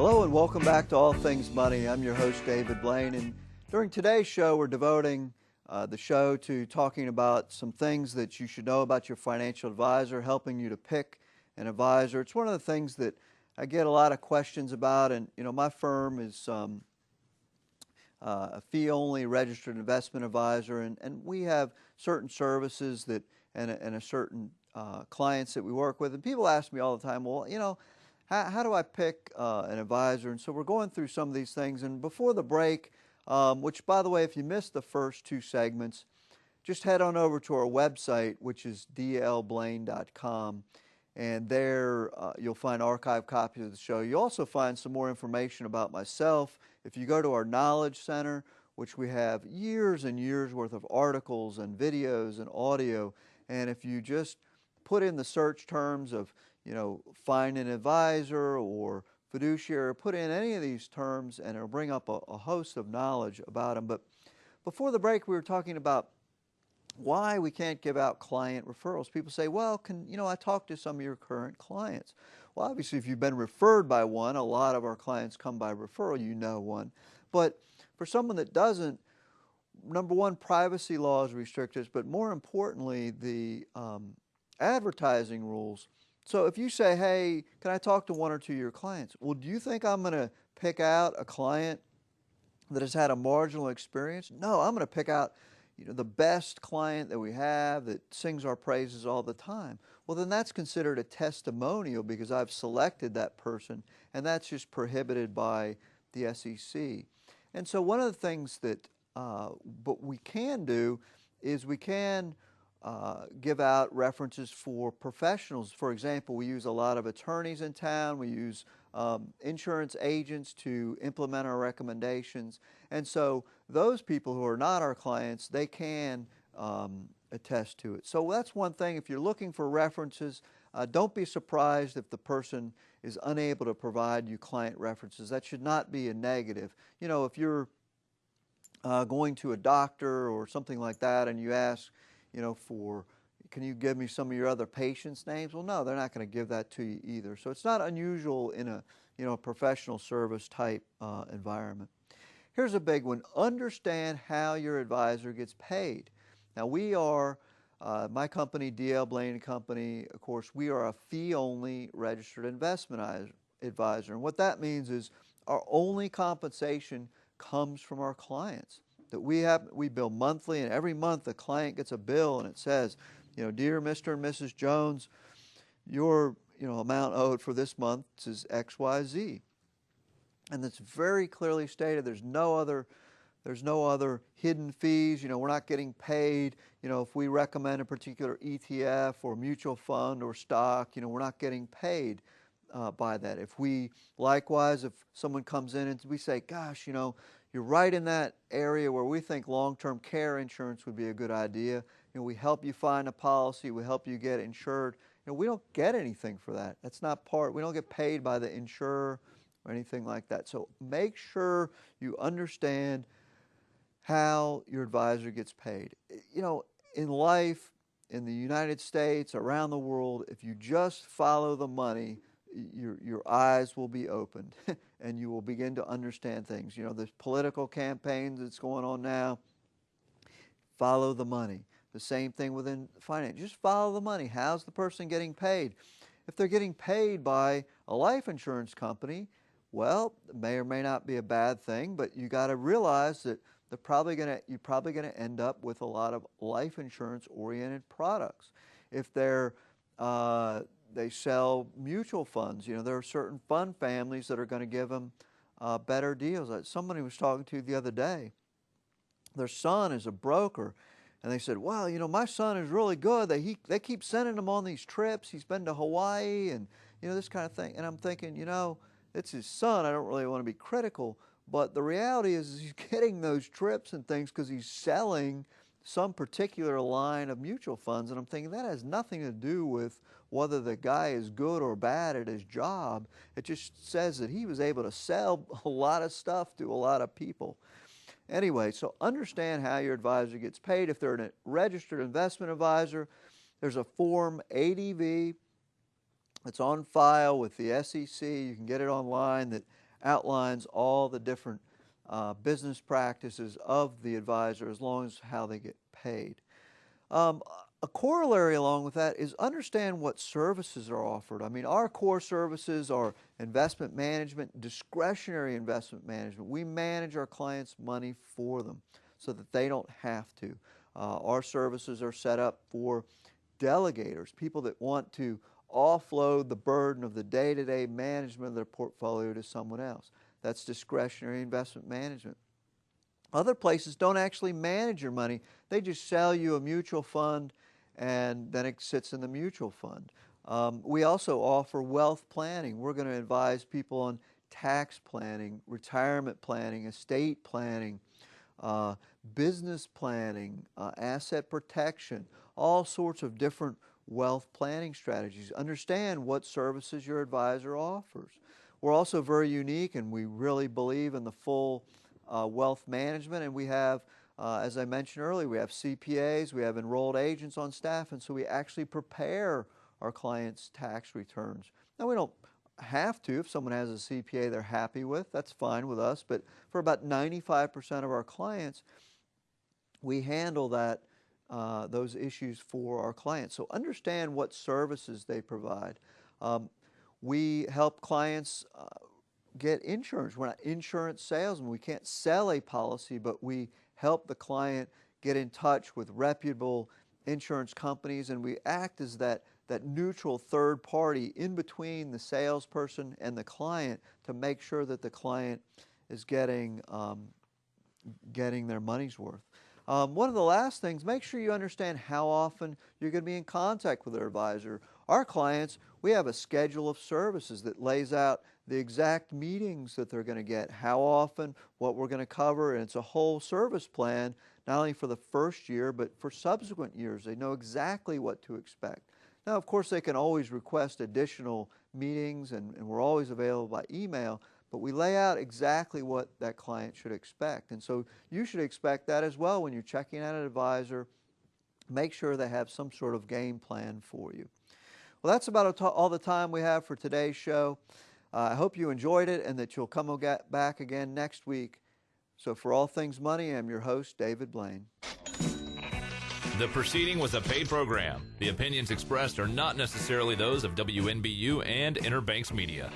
Hello and welcome back to All Things Money. I'm your host, David Blain, and during today's show, we're devoting the show to talking about some things that you should know about your financial advisor, helping you to pick an advisor. It's one of the things that I get a lot of questions about, and my firm is a fee-only registered investment advisor, and we have certain services that and a certain clients that we work with, and people ask me all the time, well, how do I pick an advisor? And so we're going through some of these things. And before the break, which, by the way, if you missed the first two segments, just head on over to our website, which is dlblain.com. And there you'll find archived copies of the show. You'll also find some more information about myself. If you go to our Knowledge Center, which we have years and years worth of articles and videos and audio, and if you just put in the search terms of find an advisor or fiduciary, put in any of these terms and it'll bring up a host of knowledge about them. But before the break, we were talking about why we can't give out client referrals. People say, well, I talk to some of your current clients. Well, obviously, if you've been referred by one, a lot of our clients come by referral, one. But for someone that doesn't, number one, privacy laws restrict us, but more importantly, the advertising rules. So if you say, hey, can I talk to one or two of your clients? Well, do you think I'm going to pick out a client that has had a marginal experience? No, I'm going to pick out the best client that we have that sings our praises all the time. Well, then that's considered a testimonial because I've selected that person, and that's just prohibited by the SEC. And so one of the things that but we can do is we can give out references for professionals. For example, we use a lot of attorneys in town. We use insurance agents to implement our recommendations. And so those people who are not our clients, they can attest to it. So that's one thing. If you're looking for references, don't be surprised if the person is unable to provide you client references. That should not be a negative. If you're going to a doctor or something like that and you ask, can you give me some of your other patients' names? Well, no, they're not going to give that to you either. So it's not unusual in a professional service type environment. Here's a big one. Understand how your advisor gets paid. Now, we are, my company, D.L. Blain Company, of course, we are a fee-only registered investment advisor. And what that means is our only compensation comes from our clients. That we bill monthly, and every month the client gets a bill and it says, dear Mr. and Mrs. Jones, your amount owed for this month is XYZ. And it's very clearly stated. There's no other hidden fees. We're not getting paid. If we recommend a particular ETF or mutual fund or stock, we're not getting paid by that. If someone comes in and we say, gosh, you're right in that area where we think long-term care insurance would be a good idea. We help you find a policy. We help you get insured. We don't get anything for that. That's not we don't get paid by the insurer or anything like that. So make sure you understand how your advisor gets paid. In life, in the United States, around the world, if you just follow the money, your eyes will be opened and you will begin to understand things. There's political campaigns that's going on now. Follow the money. The same thing within finance. Just follow the money. How's the person getting paid? If they're getting paid by a life insurance company, well, it may or may not be a bad thing, but you got to realize that you're probably going to end up with a lot of life insurance oriented products. If they sell mutual funds. There are certain fund families that are going to give them better deals. Somebody was talking to the other day. Their son is a broker, and they said, well, my son is really good. They keep sending him on these trips. He's been to Hawaii and, this kind of thing. And I'm thinking, it's his son. I don't really want to be critical. But the reality is he's getting those trips and things because he's selling some particular line of mutual funds. And I'm thinking that has nothing to do with whether the guy is good or bad at his job. It just says that he was able to sell a lot of stuff to a lot of people. Anyway, so understand how your advisor gets paid. If they're a registered investment advisor, there's a Form ADV that's on file with the SEC. You can get it online that outlines all the different business practices of the advisor as long as how they get paid. A corollary along with that is understand what services are offered. I mean, our core services are investment management, discretionary investment management. We manage our clients' money for them so that they don't have to. Our services are set up for delegators, people that want to offload the burden of the day-to-day management of their portfolio to someone else. That's discretionary investment management. Other places don't actually manage your money. They just sell you a mutual fund and then it sits in the mutual fund. We also offer wealth planning. We're going to advise people on tax planning, retirement planning, estate planning, business planning, asset protection, all sorts of different wealth planning strategies. Understand what services your advisor offers. We're also very unique, and we really believe in the full wealth management, and we have, as I mentioned earlier, we have CPAs, we have enrolled agents on staff, and so we actually prepare our clients' tax returns. Now, we don't have to. If someone has a CPA they're happy with, that's fine with us, but for about 95% of our clients, we handle that those issues for our clients. So understand what services they provide. We help clients get insurance. We're not insurance salesmen. We can't sell a policy, but we help the client get in touch with reputable insurance companies, and we act as that neutral third party in between the salesperson and the client to make sure that the client is getting their money's worth. One of the last things, make sure you understand how often you're going to be in contact with their advisor. Our clients, we have a schedule of services that lays out the exact meetings that they're going to get, how often, what we're going to cover, and it's a whole service plan, not only for the first year, but for subsequent years. They know exactly what to expect. Now, of course, they can always request additional meetings, and we're always available by email, but we lay out exactly what that client should expect. And so you should expect that as well when you're checking out an advisor. Make sure they have some sort of game plan for you. Well, that's about all the time we have for today's show. I hope you enjoyed it and that you'll come back again next week. So for All Things Money, I'm your host, David Blain. The proceeding was a paid program. The opinions expressed are not necessarily those of WNBU and Inner Banks Media.